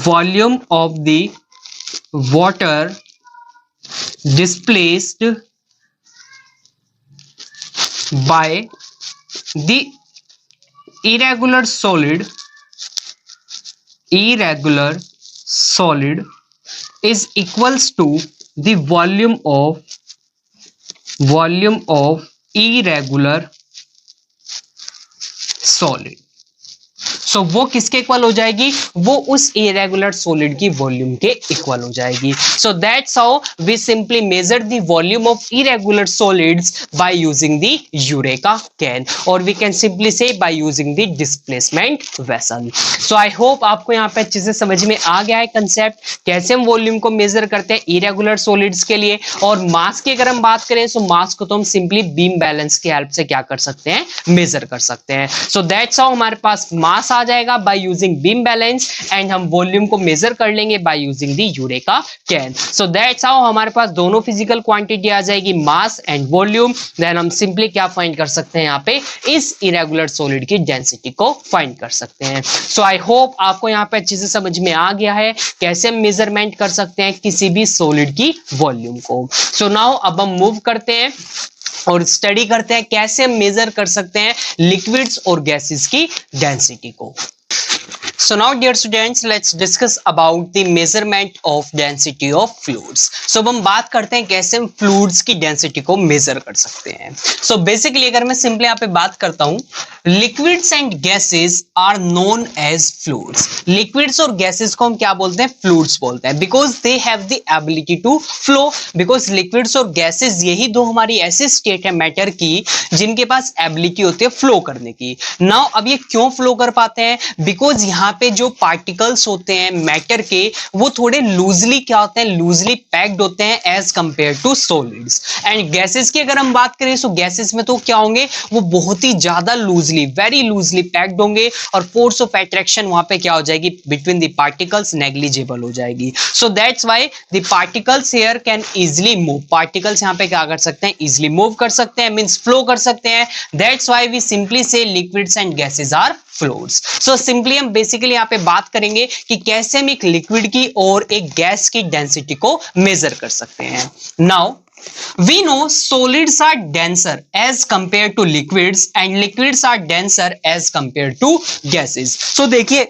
volume of the water displaced by the irregular solid is equals to the volume of irregular solid। So वो किसके इक्वल हो जाएगी, वो उस इरेगुलर सॉलिड की वॉल्यूम के इक्वल हो जाएगी। So that's how we simply measure the volume of irregular solids by using the eureka can, और we can simply say by using the displacement vessel. So I hope आपको यहाँ पे अच्छे से समझ में आ गया है कंसेप्ट, कैसे हम वॉल्यूम को मेजर करते हैं इरेगुलर सॉलिड्स के लिए। और मास की अगर हम बात करें, सो मास को तो हम सिंपली बीम बैलेंस की हेल्प से क्या कर सकते हैं, मेजर कर सकते हैं। सो दैट्स हाउ हमारे पास मास आ जाएगा by using beam balance, and हम वॉल्यूम को मेजर कर लेंगे by using the eureka can. So that's how हमारे पास दोनों फिजिकल क्वांटिटी आ जाएगी, मास एंड वॉल्यूम। देन हम सिंपली क्या फाइंड कर सकते हैं यहाँ पे, इस इरेगुलर सॉलिड की डेंसिटी को फाइंड कर सकते हैं। सो आई होप आपको यहाँ पे अच्छे से समझ में आ गया है कैसे हम मेजरमेंट कर सकते हैं किसी भी सॉलिड की वॉल्यूम को। सो नाउ अब हम मूव करते हैं और स्टडी करते हैं कैसे हम मेजर कर सकते हैं लिक्विड्स और गैसेस की डेंसिटी को। So now dear students, let's discuss about the measurement of density of fluids. So अब हम बात करते हैं कैसे हम फ्लूइड्स की डेंसिटी को मेजर कर सकते हैं। So basically अगर मैं सिंपली यहाँ पे बात करता हूँ, liquids and gases are known as fluids. Liquids और gases को हम क्या बोलते हैं, fluids बोलते हैं, because they have the ability to flow. Because liquids और gases यही दो हमारी ऐसी स्टेट है मैटर की जिनके पास एबिलिटी होती है फ्लो करने की। नाउ अब ये क्यों फ्लो कर पाते हैं, बिकॉज यहाँ पे जो पार्टिकल्स होते हैं मैटर के वो थोड़े लूजली क्या होते हैं, लूजली पैक्ड होते हैं as compared to solids. And gases की अगर हम बात करें तो गैसेस में तो क्या होंगे, वो बहुत ही ज्यादा लूजली, वेरी लूजली पैक्ड होंगे और फोर्स ऑफ अट्रैक्शन वहां पे क्या हो जाएगी बिटवीन द पार्टिकल्स नेग्लिजिबल हो जाएगी। So that's why the particles here can easily move. Particles यहाँ पे क्या कर सकते हैं, इजीली मूव कर सकते हैं, मींस फ्लो कर सकते हैं। That's why we simply say liquids and gases are fluids. So simply हम बेसिकली यहाँ पे बात करेंगे कि कैसे हम एक लिक्विड की और एक गैस की डेंसिटी को मेजर कर सकते हैं। Now we know solids are denser as compared to liquids and liquids are denser as compared to gases. So देखिए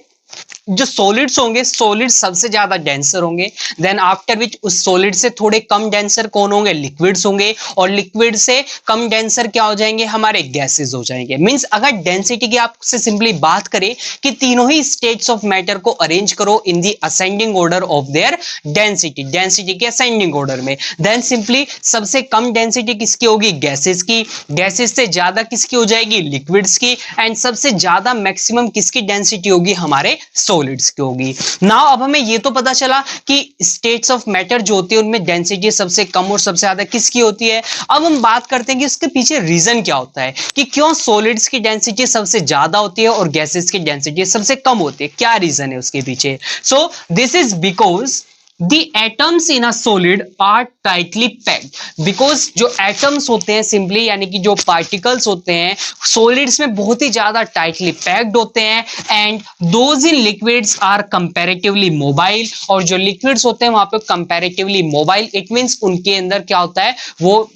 जो सॉलिड्स होंगे, सॉलिड सबसे ज्यादा डेंसर होंगे, देन आफ्टर विच उस सॉलिड से थोड़े कम डेंसर कौन होंगे, लिक्विड्स होंगे, और लिक्विड से कम डेंसर क्या हो जाएंगे, हमारे गैसेस हो जाएंगे। मींस अगर डेंसिटी की आपसे सिंपली बात करें कि तीनों ही स्टेट्स ऑफ मैटर को अरेंज करो in the ascending order of their density, density के असेंडिंग ऑर्डर में, देन सिंपली सबसे कम डेंसिटी किसकी होगी, गैसेस की, गैसेस से ज्यादा किसकी हो जाएगी, लिक्विड्स की, एंड सबसे ज्यादा मैक्सिमम किसकी डेंसिटी होगी, हमारे सॉलिड्स की होगी। नाउ अब हमें ये तो पता चला कि स्टेट्स ऑफ मैटर जो होती है उनमें डेंसिटी सबसे कम और सबसे ज्यादा किसकी होती है। अब हम बात करते हैं कि उसके पीछे रीजन क्या होता है कि क्यों सॉलिड्स की डेंसिटी सबसे ज्यादा होती है और गैसेस की डेंसिटी सबसे कम होती है, क्या रीजन है उसके पीछे। सो this is because The atoms in a solid are tightly packed. Because जो atoms होते हैं सिंपली यानी कि जो particles होते हैं solids में बहुत ही ज्यादा tightly packed होते हैं, and those in liquids are comparatively mobile. और जो liquids होते हैं वहां पे comparatively mobile, it means उनके अंदर क्या होता है, वो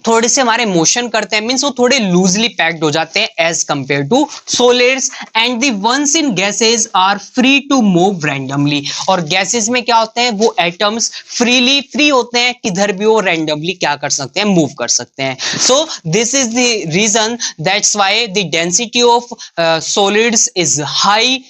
थोड़े से हमारे मोशन करते हैं, मींस वो थोड़े लूजली पैक्ड हो जाते हैं as compared to solids. And the ones in gases are free to move randomly. और गैसेस में क्या होते हैं, वो एटम्स फ्री होते हैं, किधर भी वो रैंडमली क्या कर सकते हैं, मूव कर सकते हैं। So this is the reason, that's why the density of solids is high,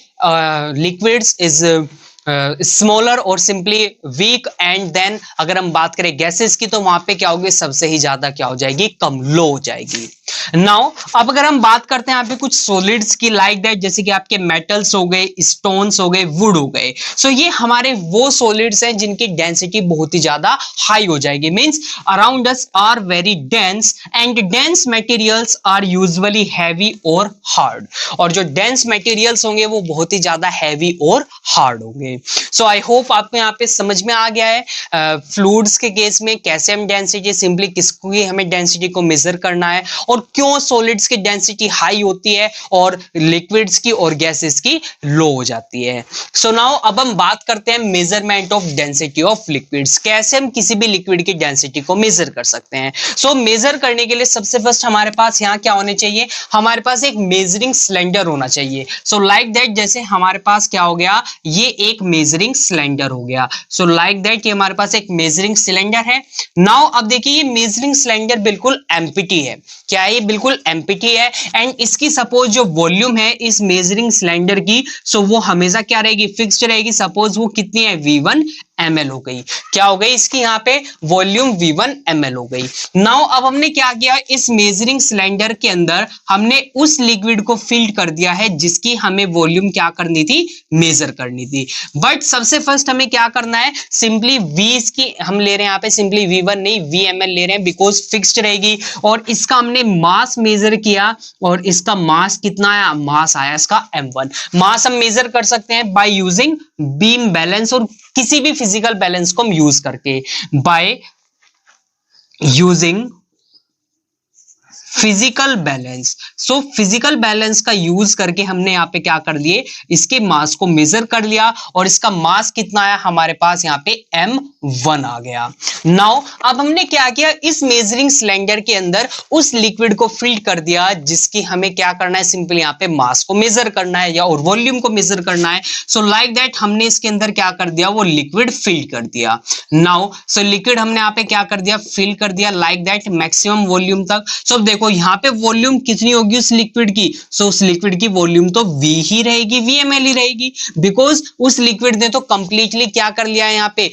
liquids is smaller और सिंपली वीक, एंड देन अगर हम बात करें गैसेस की तो वहां पे क्या होगी, सबसे ही ज्यादा क्या हो जाएगी, कम, लो हो जाएगी। नाउ अब अगर हम बात करते हैं यहाँ पे कुछ सॉलिड्स की, लाइक दैट जैसे कि आपके मेटल्स हो गए, स्टोन्स हो गए, वुड हो गए। सो ये हमारे वो सॉलिड्स हैं जिनकी डेंसिटी बहुत ही ज्यादा हाई हो जाएगी, means around us are very dense, and dense materials are usually heavy और हार्ड। और जो डेंस मटेरियल्स होंगे वो बहुत ही ज्यादा हैवी और हार्ड होंगे। सो आई होप आपको यहाँ पे समझ में आ गया है फ्लूइड्स के केस में कैसे हम डेंसिटी, सिंपली किसकी हमें डेंसिटी को मेजर करना है और क्यों सॉलिड्स की डेंसिटी हाई होती है और लिक्विड्स की और गैसेस की लो हो जाती है। सो नाउ अब हम बात करते हैं measurement of density of liquids, कैसे हम किसी भी लिक्विड की डेंसिटी को मेजर कर सकते हैं। सो मेजर करने के लिए सबसे फर्स्ट हमारे पास यहाँ क्या होने चाहिए, हमारे पास एक मेजरिंग सिलेंडर होना चाहिए। सो लाइक दैट जैसे हमारे पास क्या हो गया, ये एक मेजरिंग सिलेंडर हो गया। सो लाइक दैट ये हमारे पास एक मेजरिंग सिलेंडर है। नाउ अब देखिए ये मेजरिंग सिलेंडर बिल्कुल एम्प्टी है, क्या है, ये बिल्कुल एम्प्टी है, एंड इसकी सपोज जो वॉल्यूम है इस मेजरिंग सिलेंडर की, सो वो हमेशा क्या रहेगी, फिक्स्ड रहेगी। सपोज वो कितनी है, V1, ml हो गई। क्या हो गई इसकी यहाँ पे वॉल्यूम V1 ml हो गई। नाउ अब हमने क्या किया, इस मेजरिंग सिलेंडर के अंदर हमने उस लिक्विड को फिल कर दिया है जिसकी हमें वॉल्यूम क्या करनी थी, मेजर करनी थी। बट सबसे फर्स्ट हमें क्या करना है, सिंपली V इसकी हम ले रहे हैं यहाँ पे, सिंपली V1 नहीं VML ले रहे हैं बिकॉज फिक्स्ड रहेगी। और इसका हमने मास मेजर किया और इसका मास कितना आया, मास आया इसका m1। मास हम मेजर कर सकते हैं बाय यूजिंग बीम बैलेंस और किसी भी फिजिकल बैलेंस को हम यूज करके, by using physical balance. So physical balance का यूज करके हमने यहाँ पे क्या कर लिए, इसके मास को मेजर कर लिया और इसका मास कितना आया हमारे पास यहाँ पे m1 आ गया। नाउ अब हमने क्या किया, इस मेजरिंग सिलेंडर के अंदर उस लिक्विड को फिल कर दिया जिसकी हमें क्या करना है, सिंपली यहाँ पे मास को मेजर करना है या और वॉल्यूम को मेजर करना है। सो लाइक दैट हमने इसके अंदर क्या कर दिया, वो लिक्विड फिल कर दिया। नाउ सो लिक्विड हमने यहाँ पे क्या कर दिया, फिल कर दिया लाइक दैट मैक्सिमम वॉल्यूम तक। सो देखो यहाँ पे वॉल्यूम कितनी होगी उस लिक्विड की, सो उस लिक्विड की वॉल्यूम तो V ही रहेगी, VML ही रहेगी, बिकॉज उस लिक्विड ने तो कंप्लीटली क्या कर लिया है यहाँ पे,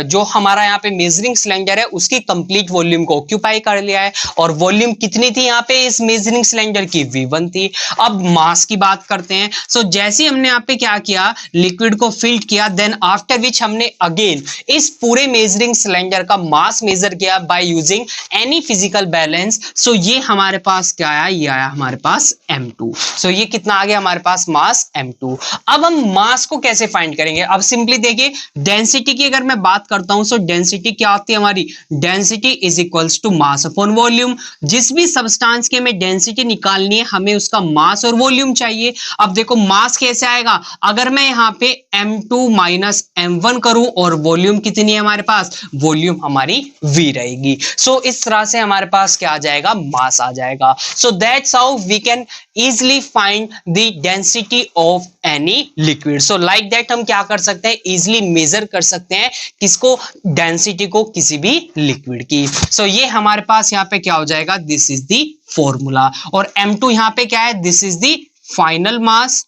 जो हमारा यहाँ पे मेजरिंग सिलेंडर है उसकी कंप्लीट वॉल्यूम को ऑक्यूपाई कर लिया है। और वॉल्यूम कितनी थी यहाँ पे इस मेजरिंग सिलेंडर की, V1 थी। अब मास की बात करते हैं। सो जैसे हमने यहाँ पे क्या किया, लिक्विड को फिल किया, देन आफ्टर विच हमने अगेन इस पूरे मेजरिंग सिलेंडर का मास मेजर किया by using any physical balance. So ये हमारे पास क्या आया, ये आया हमारे पास m2। सो ये कितना आ गया हमारे पास, मास m2। अब हम मास को कैसे फाइंड करेंगे, अब सिंपली देखिए डेंसिटी की अगर मैं बात करता हूं, सो डेंसिटी क्या होती है हमारी, density is equals to mass upon volume. जिस भी सब्सटेंस की हमें डेंसिटी निकालनी है हमें उसका मास और वॉल्यूम चाहिए। अब देखो मास कैसे आएगा, अगर मैं यहाँ पे m2 माइनस m1 करूं और वॉल्यूम कितनी है हमारे पास, वॉल्यूम हमारी V रहेगी। सो इस तरह से हमारे पास क्या आ जाएगा, मास आ जाएगा। So that's how we can easily find the density of any liquid. So like that हम क्या कर सकते हैं, इजीली मेजर कर सकते हैं किसको, डेंसिटी को किसी भी लिक्विड की। सो ये हमारे पास यहाँ पे क्या हो जाएगा, दिस इज द फॉर्मूला। और m2 यहाँ पे क्या है, this is the final mass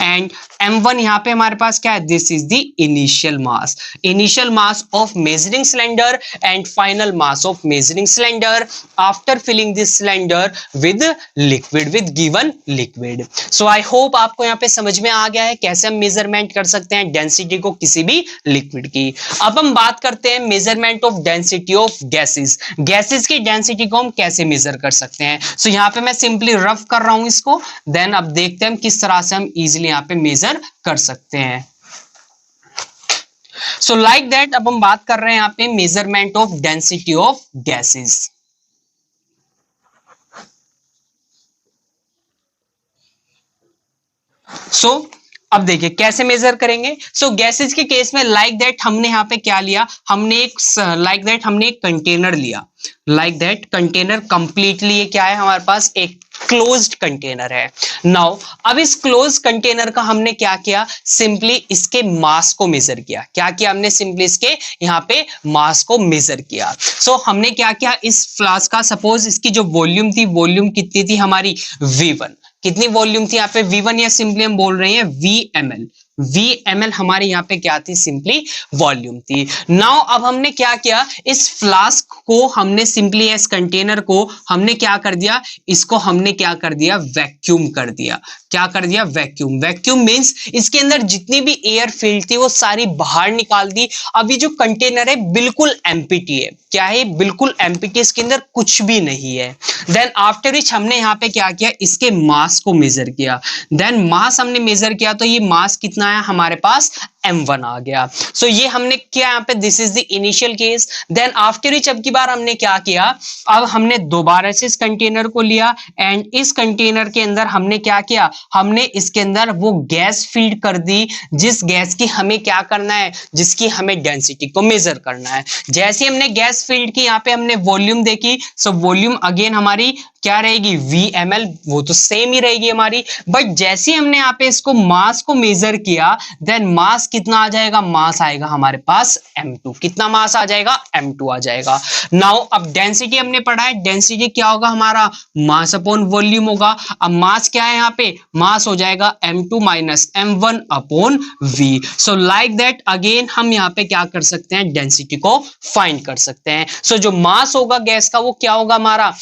and m1 यहाँ पे हमारे पास क्या है, this is the initial mass of measuring cylinder and final mass of measuring cylinder after filling this cylinder with liquid, with given liquid. So I hope आपको यहाँ पे समझ में आ गया है कैसे हम मेजरमेंट कर सकते हैं डेंसिटी को किसी भी लिक्विड की। अब हम बात करते हैं measurement of density of gases. Gases की डेंसिटी को हम कैसे मेजर कर सकते हैं। सो यहाँ पे मैं सिंपली रफ कर रहा हूं इसको, देन अब देखते हैं किस तरह से हम इजीली यहाँ पे मेजर कर सकते हैं। सो लाइक दैट अब हम बात कर रहे हैं यहाँ पे measurement of density of gases. So अब देखिए कैसे मेजर करेंगे। सो गैसेस के केस में लाइक दैट हमने यहाँ पे क्या लिया, हमने एक कंटेनर लिया। लाइक दैट कंटेनर कंप्लीटली ये क्या है हमारे पास, एक क्लोज्ड कंटेनर है। नाउ अब इस क्लोज कंटेनर का हमने क्या किया, सिंपली इसके मास को मेजर किया। क्या किया हमने, सिंपली इसके यहाँ पे मास को मेजर किया। सो हमने क्या किया, इस फ्लास्क का सपोज इसकी जो वॉल्यूम थी, वॉल्यूम कितनी थी हमारी, V1। कितनी वॉल्यूम थी यहाँ पे, V1, या सिंपली हम बोल रहे हैं VML हमारे यहाँ पे क्या थी, सिंपली वॉल्यूम थी। नाउ अब हमने क्या किया, इस फ्लास्क को हमने सिंपली, इस कंटेनर को हमने क्या कर दिया, इसको हमने क्या कर दिया, वैक्यूम कर दिया। क्या कर दिया, वैक्यूम मींस इसके अंदर जितनी भी एयर फील्ड थी वो सारी बाहर निकाल दी। अभी जो कंटेनर है बिल्कुल एम्प्टी है। क्या है, बिल्कुल एम्प्टी, इसके अंदर कुछ भी नहीं है। देन आफ्टर विच हमने यहाँ पे क्या किया, इसके मास को मेजर किया। देन मास हमने मेजर किया तो ये मास कितना आया हमारे पास, m1 आ गया। सो ये हमने किया यहाँ पे, this is the initial case. Then after which अब की बार हमने क्या किया, अब हमने दोबारा से इस कंटेनर को लिया एंड इस कंटेनर के अंदर हमने क्या किया, हमने इसके अंदर वो गैस फीड कर दी जिस गैस की हमें क्या करना है, जिसकी हमें डेंसिटी को मेजर करना है। जैसे हमने गैस फील्ड की यहाँ पे हमने वॉल्यूम देखी, सो वॉल्यूम अगेन हमारी क्या रहेगी, VmL, वो तो सेम ही रहेगी हमारी। बट जैसे हमने यहाँ पे इसको मास को मेजर किया, देन मास कितना आ जाएगा, मास आएगा हमारे पास m2। कितना मास आ जाएगा, m2 आ जाएगा। नाउ अब डेंसिटी हमने पढ़ा है, डेंसिटी क्या होगा हमारा, मास अपॉन वॉल्यूम होगा। अब मास क्या है यहाँ पे, मास हो जाएगा m2 minus m1 upon v। So like that again हम यहाँ पे क्या कर सकते हैं, डेंसिटी को फाइंड कर सकते हैं। सो जो मास होगा गैस का वो क्या होगा हमारा,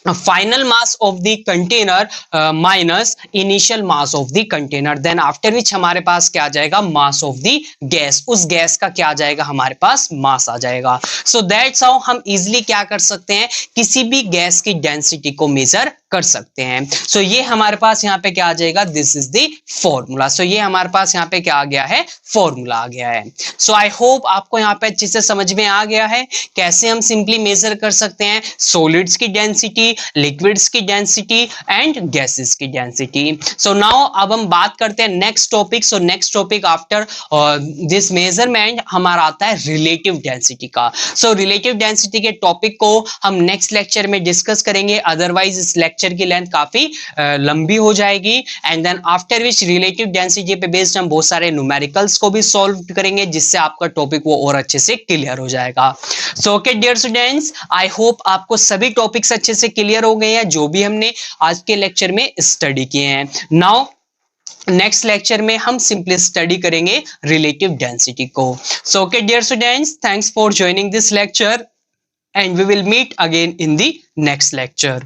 final mass of the container minus initial mass of the container, then after which हमारे पास क्या आ जाएगा, मास ऑफ द गैस। उस गैस का क्या आ जाएगा हमारे पास, मास आ जाएगा। सो दैट्स हाउ हम इजिली क्या कर सकते हैं, किसी भी गैस की डेंसिटी को मेजर कर सकते हैं। सो ये हमारे पास यहाँ पे क्या आ जाएगा, दिस इज द फॉर्मूला। सो ये हमारे पास यहाँ पे क्या आ गया है, फॉर्मूला आ गया है। सो आई होप आपको यहाँ पे अच्छे से समझ में आ गया है कैसे हम सिंपली मेजर कर सकते हैं सॉलिड्स की डेंसिटी, लिक्विड्स की डेंसिटी एंड गैसेस की डेंसिटी। सो नाउ अब हम बात करते हैं next topic. So next topic after this measurement हमारा आता है रिलेटिव डेंसिटी का। सो रिलेटिव डेंसिटी के टॉपिक को हम नेक्स्ट लेक्चर में डिस्कस करेंगे, अदरवाइज इस लेक्चर की लेंथ काफी लंबी हो जाएगी। And then after which relative density पे बेस्ड हम बहुत सारे न्यूमेरिकल्स को भी सॉल्व करेंगे, जिससे आपका टॉपिक वो और अच्छे से क्लियर हो जाएगा। So okay dear students, I hope आपको सभी टॉपिक्स अच्छे से क्लियर हो गए हैं जो भी हमने आज के लेक्चर में स्टडी किए हैं। नाउ नेक्स्ट लेक्चर में हम सिंपली स्टडी करेंगे रिलेटिव डेंसिटी को। So okay dear students, thanks for joining this lecture and we will meet again in the next lecture.